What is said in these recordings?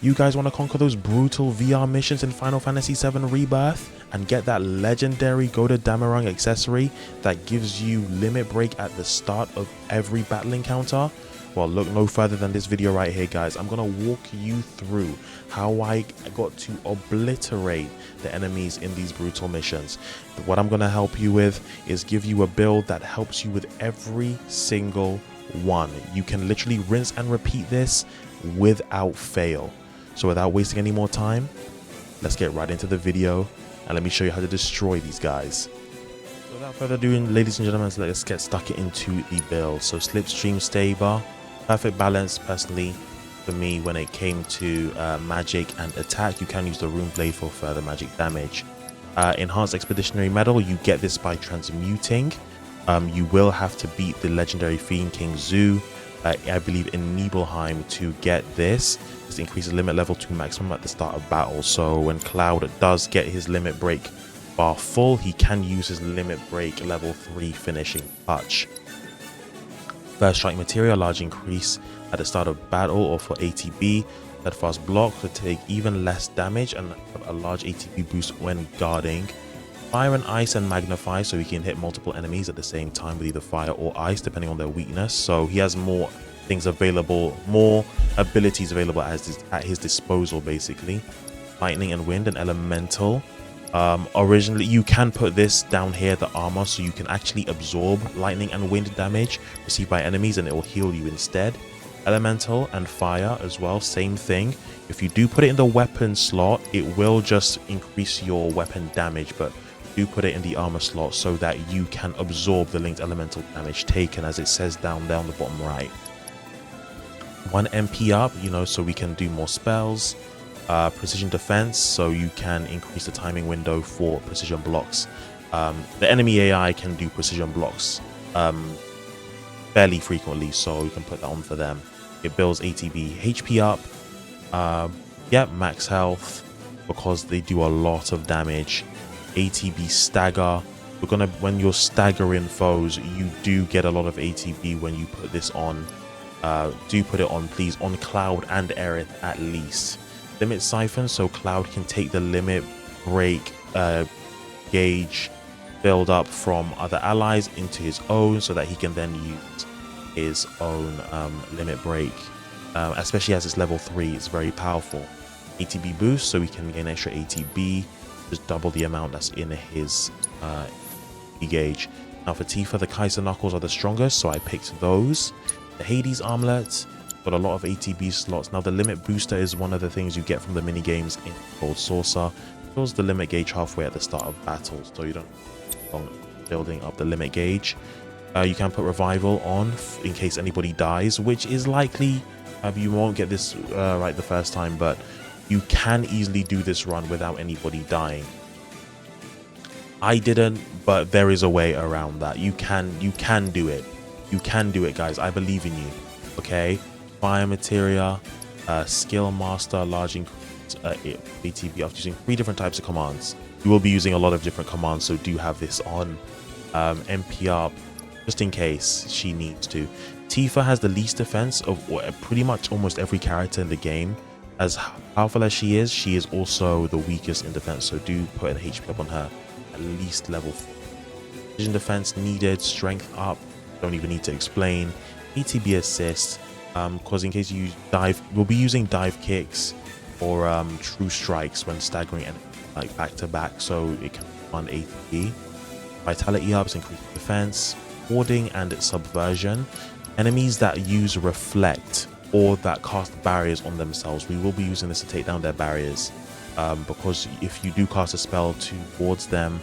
You guys want to conquer those brutal VR missions in Final Fantasy VII Rebirth and get that legendary Go to Damarang accessory that gives you limit break at the start of every battle encounter? Well, look no further than this video right here, guys. I'm going to walk you through how I got to obliterate the enemies in these brutal missions. What I'm going to help you with is give you a build that helps you with every single one. You can literally rinse and repeat this without fail. So without wasting any more time, let's get right into the video and let me show you how to destroy these guys. So without further ado, ladies and gentlemen, let's get stuck into the build. So Slipstream Stable, perfect balance personally for me when it came to magic and attack. You can use the Rune Blade for further magic damage. Enhanced Expeditionary Medal, you get this by transmuting. You will have to beat the legendary Fiend King Zoo, I believe in Nibelheim, to get this. This increases limit level to maximum at the start of battle. So when Cloud does get his limit break bar full, he can use his limit break level 3 finishing touch. First strike materia, large increase at the start of battle or for ATB. That fast block to take even less damage and a large ATB boost when guarding. Fire and ice and magnify, so he can hit multiple enemies at the same time with either fire or ice depending on their weakness. So he has more things available, more abilities available at his disposal basically. Lightning and wind and elemental. Originally you can put this down here, the armor, so you can actually absorb lightning and wind damage received by enemies and it will heal you instead. Elemental and fire as well, same thing. If you do put it in the weapon slot, it will just increase your weapon damage, but do put it in the armor slot so that you can absorb the linked elemental damage taken, as it says down there on the bottom right. 1 MP up, you know, so we can do more spells. Precision defense, so you can increase the timing window for precision blocks. The enemy AI can do precision blocks fairly frequently, so you can put that on for them. It builds ATB HP up. Yeah, max health because they do a lot of damage. ATB stagger. We're gonna, when you're staggering foes, you do get a lot of ATB when you put this on. Do put it on, please, on Cloud and Aerith at least. Limit siphon, so Cloud can take the limit break gauge build up from other allies into his own, so that he can then use his own limit break. Especially as it's level 3, it's very powerful. ATB boost, so we can gain extra ATB, just double the amount that's in his gauge. Now for Tifa, the Kaiser Knuckles are the strongest, so I picked those. The Hades Armlet got a lot of ATB slots. Now the limit booster is one of the things you get from the mini games in Gold Saucer. Fills the limit gauge halfway at the start of battles, so you don't building up the limit gauge. You can put revival on in case anybody dies, which is likely. You won't get this right the first time, but you can easily do this run without anybody dying. I didn't, but there is a way around that. You can do it. You can do it, guys. I believe in you. Okay. Fire materia, skill master, large increase ATB after using 3 different types of commands. You will be using a lot of different commands, so do have this on. MP up just in case she needs to. Tifa has the least defense of pretty much almost every character in the game. As powerful as she is also the weakest in defense, so do put an HP up on her, at least level 4. Vision defense needed, strength up, don't even need to explain. ATB assist, because in case you dive, we'll be using dive kicks or true strikes when staggering and like back to back, so it can fund ATB. Vitality ups, increase defense, warding and subversion. Enemies that use reflect or that cast barriers on themselves, we will be using this to take down their barriers, because if you do cast a spell towards them,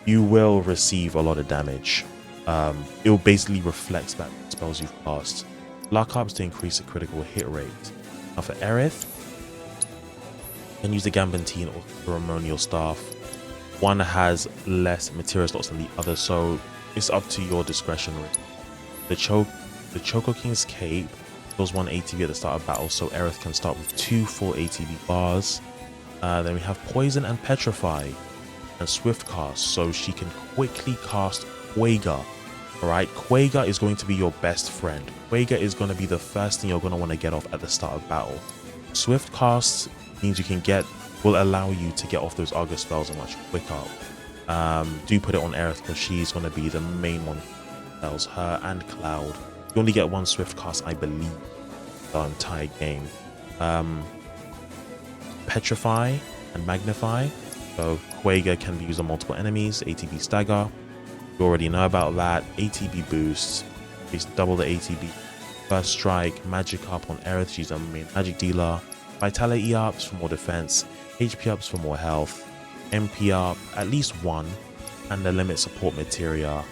you will receive a lot of damage. It will basically reflect back spells you've cast. Luck ups to increase the critical hit rate. Now for Aerith, you can use the Gambantine or Ceremonial Staff. One has less materia slots than the other, so it's up to your discretion. The Choco King's Cape deals 1 ATB at the start of battle, so Aerith can start with 2 full ATB bars. Then we have Poison and Petrify and Swift Cast, so she can quickly cast Quagga. Alright, Quagga is going to be your best friend. Quagga is going to be the first thing you're going to want to get off at the start of battle. Swift cast means will allow you to get off those Argus spells much quicker. Do put it on Aerith because she's going to be the main one. Spells her and Cloud. You only get one Swift cast, I believe, the entire game. Petrify and Magnify. So Quaga can be used on multiple enemies. ATB Stagger. You already know about that. ATB boost. It's double the ATB. First Strike. Magic up on Aerith. She's a main magic dealer. Vitality ups for more defense. HP ups for more health. MP up at least one. And the limit support materia.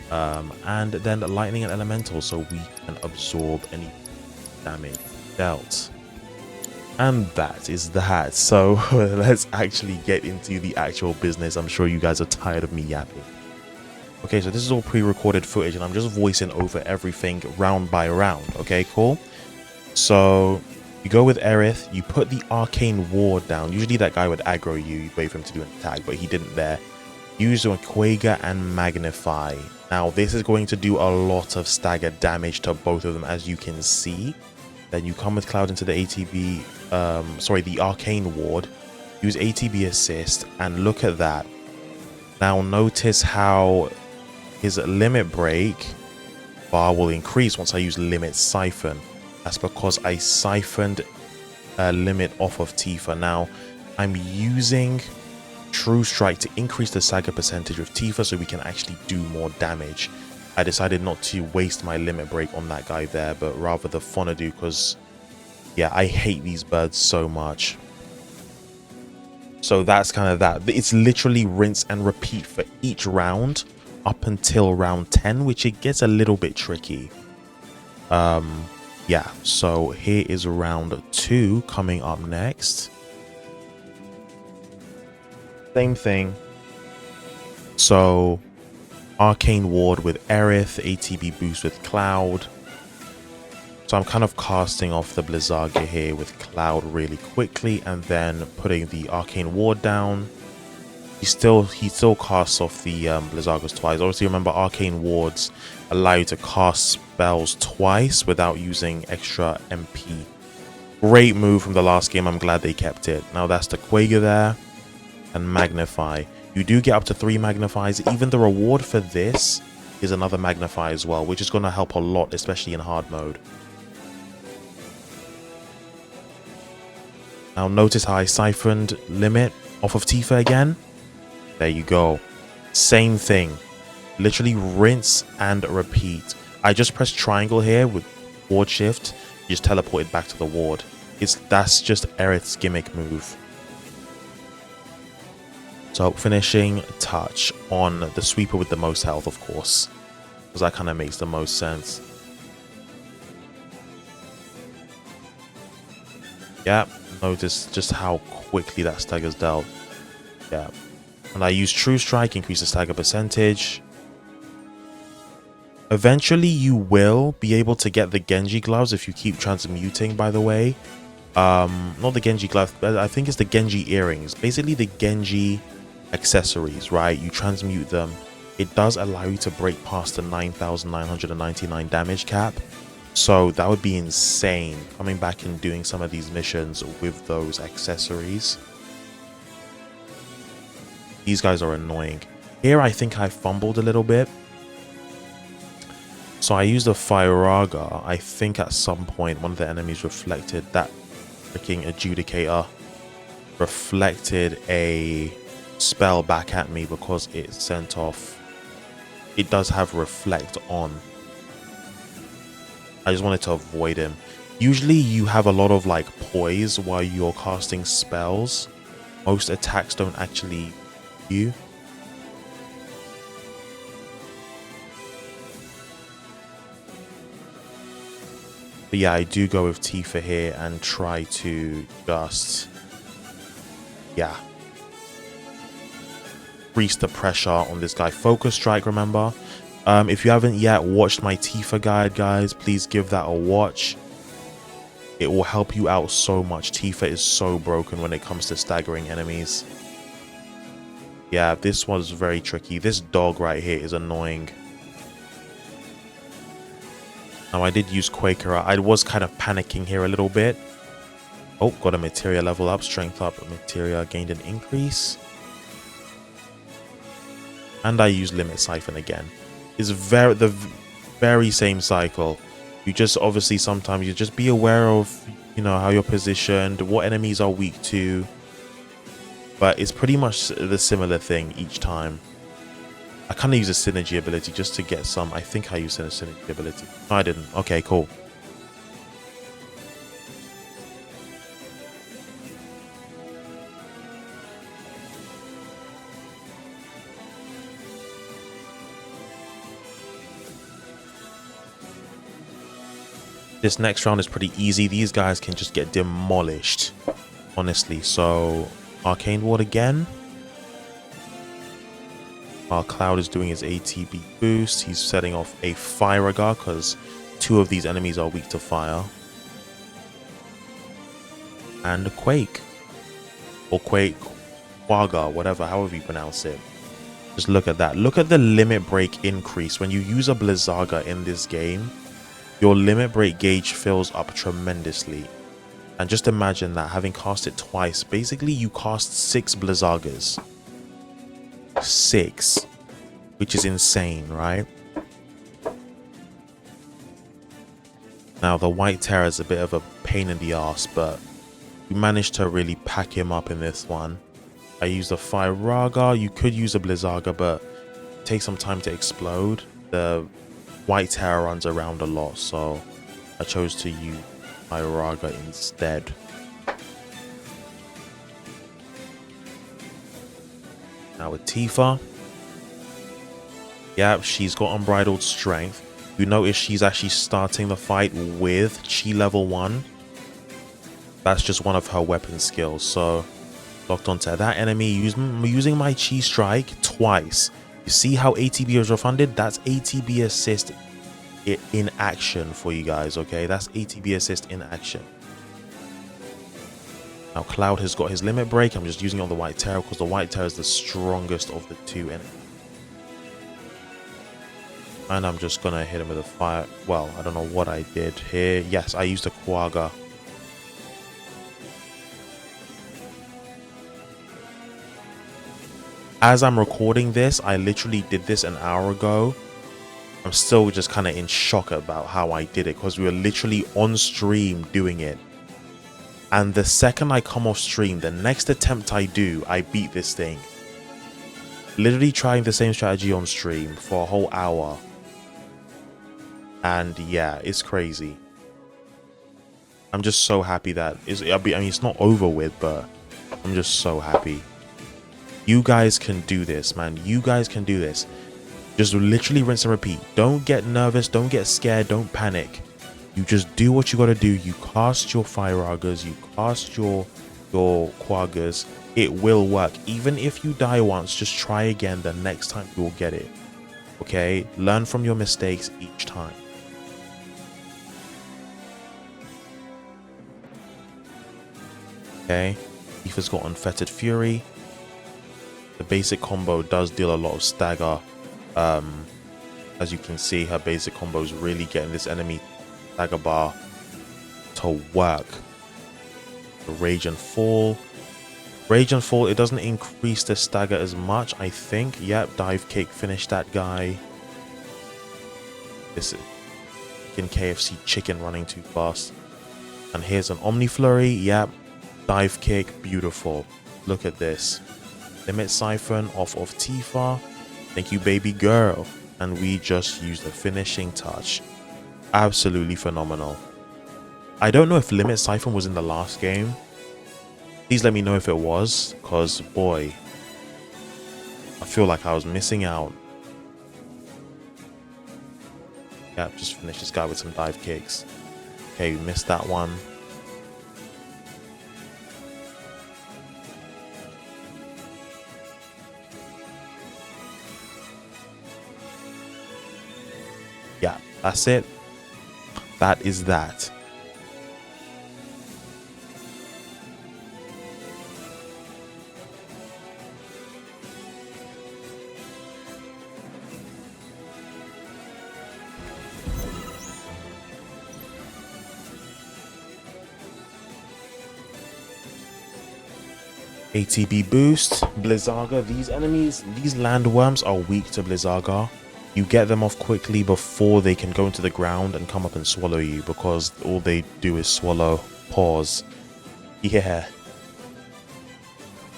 And then lightning and elemental so we can absorb any damage dealt. And that is that. So let's actually get into the actual business. I'm sure you guys are tired of me yapping. Okay, so this is all pre-recorded footage and I'm just voicing over everything round by round. Okay, cool. So you go with Aerith, you put the arcane ward down. Usually that guy would aggro you, you wait for him to do an attack, but he didn't there. Use a Quaga and Magnify. Now this is going to do a lot of stagger damage to both of them, as you can see. Then you come with Cloud into the ATB, the arcane ward. Use ATB assist and look at that. Now notice how his limit break bar will increase once I use limit siphon. That's because I siphoned a limit off of Tifa. Now I'm using True Strike to increase the stagger percentage with Tifa so we can actually do more damage. I decided not to waste my limit break on that guy there, but rather the Fonadu, because yeah, I hate these birds so much. So that's kind of that. It's literally rinse and repeat for each round up until round 10, which it gets a little bit tricky. Yeah, so here is round 2 coming up next. Same thing. So arcane ward with Aerith, ATB boost with Cloud. So I'm kind of casting off the Blizzaga here with Cloud really quickly and then putting the arcane ward down. He still casts off the Blizzagas twice. Obviously remember, arcane wards allow you to cast spells twice without using extra MP. Great move from the last game. I'm glad they kept it. Now that's the Quaga there. And Magnify. You do get up to 3 Magnifies. Even the reward for this is another Magnify as well, which is going to help a lot, especially in hard mode. Now notice how I siphoned limit off of Tifa again. There you go. Same thing. Literally rinse and repeat. I just pressed triangle here with ward shift. You just teleport it back to the ward. That's just Aerith's gimmick move. So finishing touch on the sweeper with the most health, of course, because that kind of makes the most sense. Yeah, notice just how quickly that stagger's dealt. Yeah. And I use True Strike, increase the stagger percentage. Eventually you will be able to get the Genji gloves if you keep transmuting, by the way. Not the Genji gloves, but I think it's the Genji earrings. Basically the Genji accessories, right? You transmute them. It does allow you to break past the 9,999 damage cap. So that would be insane, coming back and doing some of these missions with those accessories. These guys are annoying. Here I think I fumbled a little bit. So I used a Firaga. I think at some point one of the enemies reflected, that freaking adjudicator reflected a spell back at me because it sent off. It does have reflect on. I just wanted to avoid him. Usually you have a lot of like poise while you're casting spells. Most attacks don't actually you. But yeah, I do go with Tifa here and try to just, yeah, increase the pressure on this guy. Focus strike, remember. If you haven't yet watched my Tifa guide, guys, please give that a watch. It will help you out so much. Tifa is so broken when it comes to staggering enemies. Yeah, this was very tricky. This dog right here is annoying. Now, I did use Quaker. I was kind of panicking here a little bit. Oh, got a materia level up, strength up, materia gained an increase. And I use limit siphon again. It's the very same cycle. You just obviously sometimes you just be aware of, you know, how you're positioned, what enemies are weak to. But it's pretty much the similar thing each time. I kind of use a synergy ability just to get some. I think I used a synergy ability. No, I didn't. Okay, cool. This next round is pretty easy. These guys can just get demolished, honestly. So, Arcane Ward again. While Cloud is doing his ATB boost, he's setting off a Fire Guard because 2 of these enemies are weak to fire. And a Quake. Or Quake, Quagga, whatever, however you pronounce it. Just look at that. Look at the limit break increase. When you use a Blizzaga in this game, your limit break gauge fills up tremendously. And just imagine that, having cast it twice, basically you cast 6 Blizzagas. 6. Which is insane, right? Now the White Terror is a bit of a pain in the ass, but we managed to really pack him up in this one. I used a Firaga. You could use a Blizzaga, but it takes some time to explode. The White Terror runs around a lot, so I chose to use Firaga instead. Now with Tifa. Yeah, she's got unbridled strength. You notice she's actually starting the fight with Chi level 1. That's just one of her weapon skills. So locked onto that enemy, using my Chi strike twice. You see how ATB is refunded? That's ATB assist in action for you guys, okay? That's ATB assist in action. Now Cloud has got his limit break. I'm just using it on the White Terror because the White Terror is the strongest of the 2 enemies. And I'm just gonna hit him with a fire. Well, I don't know what I did here. Yes, I used a Quagga. As I'm recording this, I literally did this an hour ago. I'm still just kind of in shock about how I did it because we were literally on stream doing it. And the second I come off stream, the next attempt I do, I beat this thing. Literally trying the same strategy on stream for a whole hour. And yeah, it's crazy. I'm just so happy that I mean, it's not over with, but I'm just so happy. You guys can do this, man. You guys can do this. Just literally rinse and repeat. Don't get nervous. Don't get scared. Don't panic. You just do what you got to do. You cast your Firagas. You cast your Quaggas. It will work. Even if you die once, just try again. The next time you will get it. Okay? Learn from your mistakes each time. Okay? Tifa's got Unfettered Fury. The basic combo does deal a lot of stagger. As you can see, her basic combo is really getting this enemy stagger bar to work. The Rage and Fall. Rage and Fall, it doesn't increase the stagger as much, I think. Yep, Dive Kick, finish that guy. This is in KFC chicken running too fast. And here's an Omni Flurry. Yep, Dive Kick, beautiful. Look at this. Limit Siphon off of Tifa. Thank you, baby girl. And we just used the finishing touch. Absolutely phenomenal. I don't know if Limit Siphon was in the last game. Please let me know if it was, because boy, I feel like I was missing out. Yeah, just finish this guy with some dive kicks. Okay, we missed that one. Yeah, that's it. That is that. ATB boost, Blizzaga. These enemies, these landworms are weak to Blizzaga. You get them off quickly before they can go into the ground and come up and swallow you, because all they do is swallow. Pause. Yeah.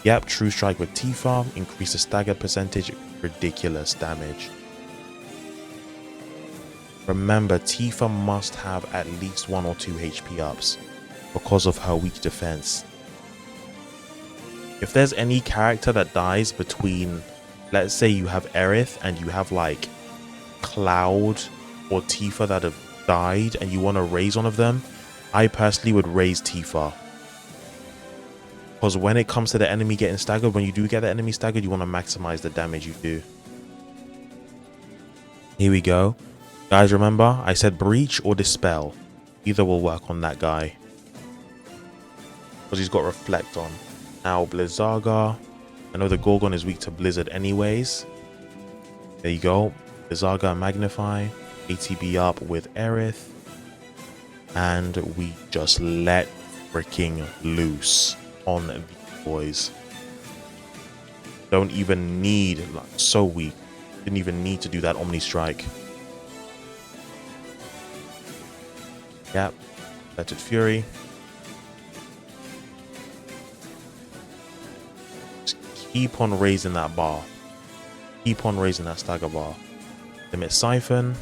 Yep, True Strike with Tifa, increase the stagger percentage, ridiculous damage. Remember, Tifa must have at least 1 or 2 HP ups because of her weak defense. If there's any character that dies between, let's say you have Aerith and you have like Cloud or Tifa that have died and you want to raise one of them, I personally would raise Tifa. Because when it comes to the enemy getting staggered, when you do get the enemy staggered, you want to maximize the damage you do. Here we go. Guys, remember, I said breach or dispel. Either will work on that guy. Because he's got reflect on. Now, Blizzaga. I know the Gorgon is weak to Blizzard anyways. There you go. Blizzaga magnify. ATB up with Aerith. And we just let freaking loose on these boys. Don't even need, like, so weak. Didn't even need to do that Omni Strike. Yep. Letted Fury. Just keep on raising that bar. Keep on raising that stagger bar. Limit Siphon.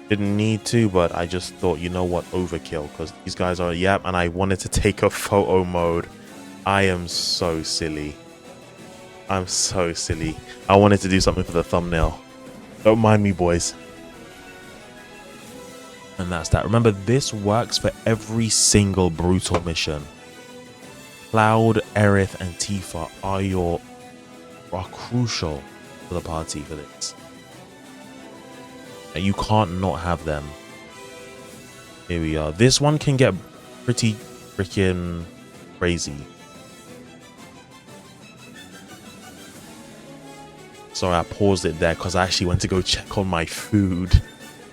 Didn't need to, but I just thought, you know what, overkill, because these guys are, yep, and I wanted to take a photo mode. I am so silly. I'm so silly. I wanted to do something for the thumbnail. Don't mind me, boys. And that's that. Remember, this works for every single brutal mission. Cloud, Aerith, and Tifa are crucial for the party for this. You can't not have them. Here we are. This one can get pretty freaking crazy. Sorry, I paused it there because I actually went to go check on my food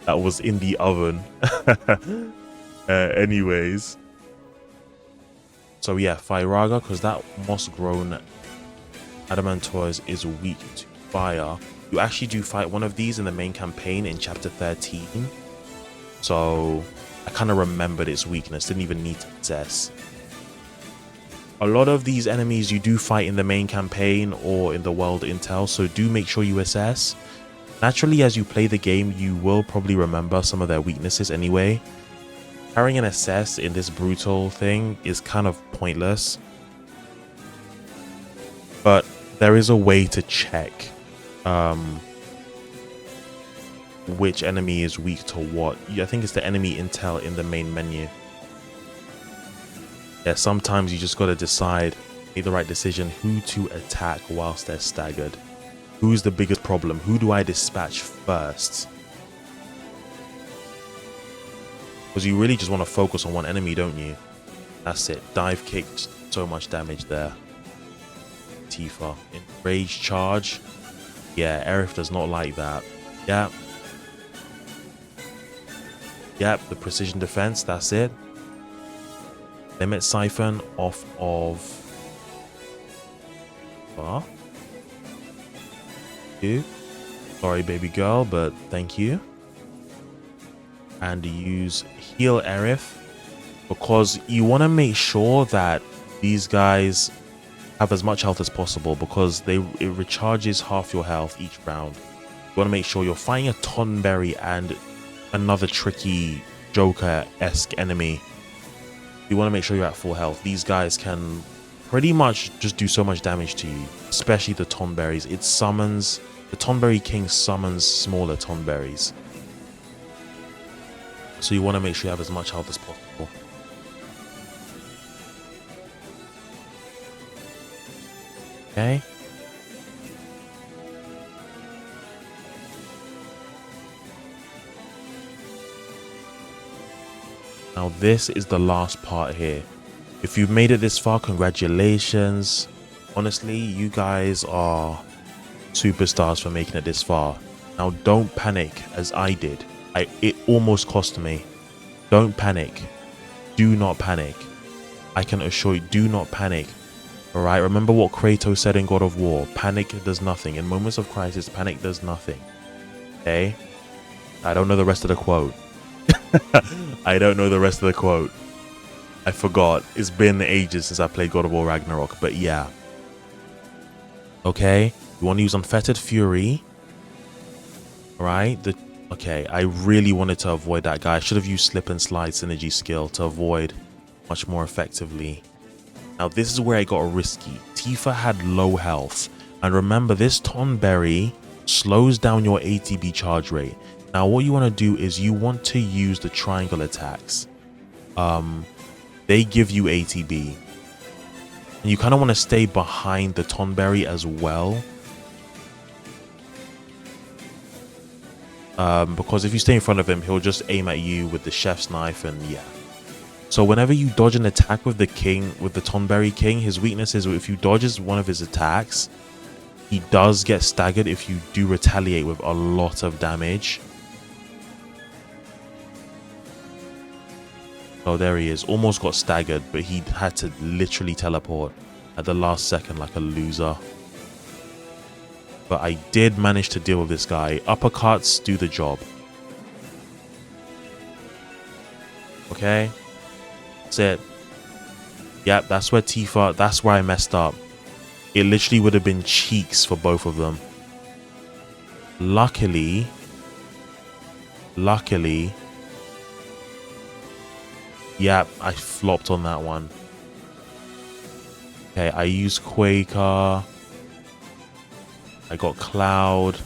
that was in the oven. Anyways. So yeah, Firaga, because that moss-grown Adamantoise is weak to fire. You actually do fight one of these in the main campaign in chapter 13. So I kind of remembered its weakness. Didn't even need to possess. A lot of these enemies you do fight in the main campaign or in the world intel. So do make sure you assess. Naturally, as you play the game, you will probably remember some of their weaknesses anyway. Carrying an assess in this brutal thing is kind of pointless. But there is a way to check which enemy is weak to what. I think it's the enemy intel in the main menu. Yeah, sometimes you just got to decide, make the right decision, who to attack whilst they're staggered. Who's the biggest problem? Who do I dispatch first? Because you really just want to focus on one enemy, don't you? That's it. Dive kick, so much damage there. Tifa. Enrage charge. Yeah, Aerith does not like that. Yep. Yep, the precision defense, that's it. Limit Siphon off of... Bar. You. Sorry, baby girl, but thank you. And use Heal Aerith, because you want to make sure that these guys have as much health as possible, because it recharges half your health each round. You want to make sure you're fighting a tonberry and another tricky Joker-esque enemy. You want to make sure you're at full health. These guys can pretty much just do so much damage to you, especially the tonberries. It summons, the Tonberry King summons smaller tonberries. So you want to make sure you have as much health as possible. Okay. Now this is the last part here. If you've made it this far, congratulations. Honestly, you guys are superstars for making it this far. Now don't panic as I did. It almost cost me. Don't panic. Do not panic. I can assure you, do not panic. All right, remember what Kratos said in God of War: panic does nothing. In moments of crisis, panic does nothing. Okay, I don't know the rest of the quote. I don't know the rest of the quote. I forgot. It's been ages since I played God of War Ragnarok, but yeah. Okay, you want to use Unfettered Fury. All right, okay, I really wanted to avoid that guy. I should have used Slip and Slide Synergy skill to avoid much more effectively. Now, this is where it got risky. Tifa had low health. And remember, this tonberry slows down your ATB charge rate. Now, what you want to do is you want to use the triangle attacks. They give you ATB. And you kind of want to stay behind the tonberry as well. Because if you stay in front of him, he'll just aim at you with the chef's knife and yeah. So whenever you dodge an attack with the king, with the tonberry king, his weakness is if you dodges one of his attacks, he does get staggered if you do retaliate with a lot of damage. Oh, there he is. Almost got staggered, but he had to literally teleport at the last second like a loser. But I did manage to deal with this guy. Uppercuts do the job. Okay. That's it. Yep, that's where Tifa, that's where I messed up. It literally would have been cheeks for both of them. Luckily, yep, I flopped on that one. Okay, I used Quaker. I got Cloud.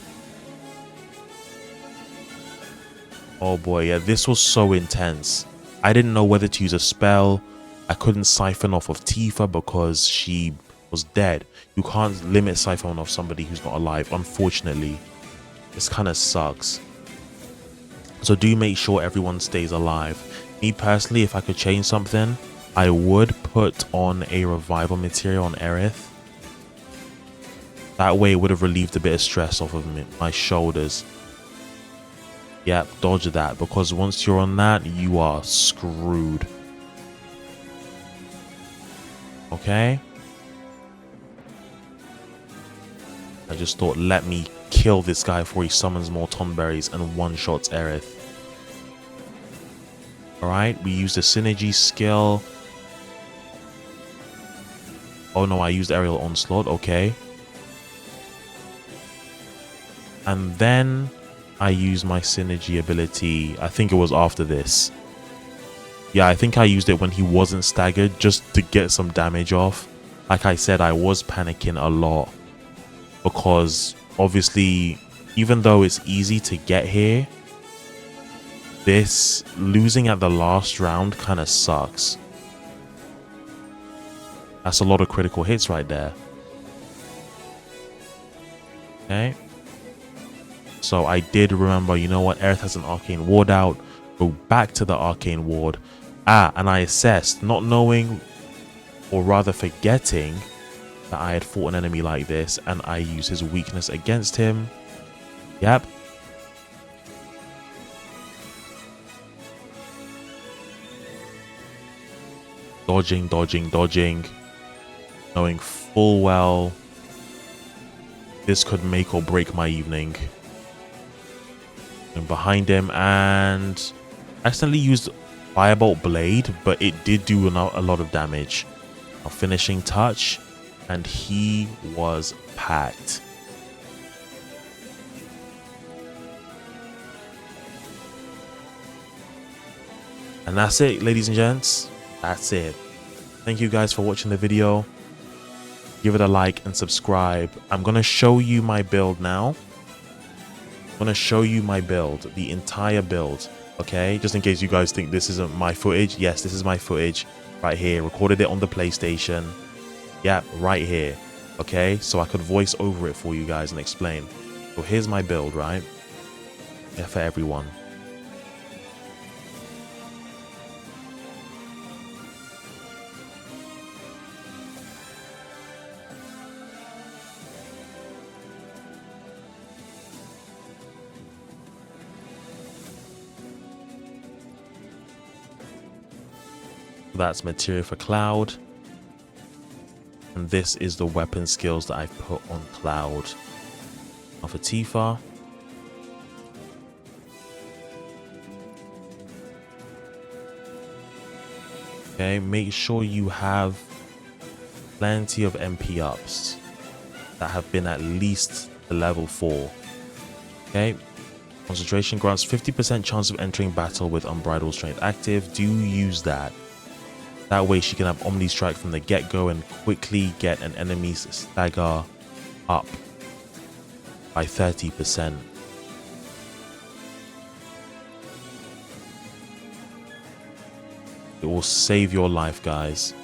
Oh boy, yeah, this was so intense. I didn't know whether to use a spell. I couldn't siphon off of Tifa because she was dead. You can't limit siphon off somebody who's not alive, unfortunately. This kind of sucks. So do make sure everyone stays alive. Me personally, if I could change something, I would put on a revival material on Aerith. That way it would have relieved a bit of stress off of my shoulders. Yep, dodge that, because once you're on that, you are screwed. Okay? I just thought, let me kill this guy before he summons more tonberries and one-shots Aerith. Alright, we used a synergy skill. Oh no, I used aerial onslaught, okay. And then I used my synergy ability. I think it was after this. Yeah, I think I used it when he wasn't staggered just to get some damage off. Like I said, I was panicking a lot. Because obviously, even though it's easy to get here, this losing at the last round kind of sucks. That's a lot of critical hits right there. Okay. So I did remember, you know what, Aerith has an arcane ward out. Go back to the arcane ward. And I assessed, not knowing, or rather forgetting, that I had fought an enemy like this, and I used his weakness against him. Yep. Dodging, dodging, dodging. Knowing full well this could make or break my evening. And behind him, and accidentally used Firebolt Blade, but it did do a lot of damage. A finishing touch, and he was packed. And that's it, ladies and gents. That's it. Thank you guys for watching the video. Give it a like and subscribe. I'm going to show you my build now. I'm going to show you my build, the entire build. Okay, just in case you guys think this isn't my footage. Yes, this is my footage right here. Recorded it on the PlayStation. Yep, right here. Okay, so I could voice over it for you guys and explain. So here's my build, right? Yeah, for everyone. That's materia for Cloud. And this is the weapon skills that I've put on Cloud. Now for Tifa. Okay, make sure you have plenty of MP ups that have been at least the level 4. Okay, concentration grants 50% chance of entering battle with unbridled strength active. Do use that. That way she can have Omni Strike from the get-go and quickly get an enemy's stagger up by 30%. It will save your life, guys.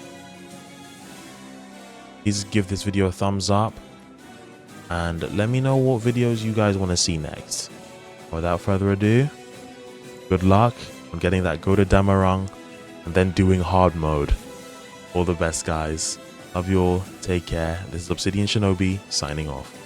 Please give this video a thumbs up and let me know what videos you guys want to see next. Without further ado, good luck on getting that Go to Damarang and then doing hard mode. All the best, guys. Love you all. Take care. This is Obsidian Shinobi signing off.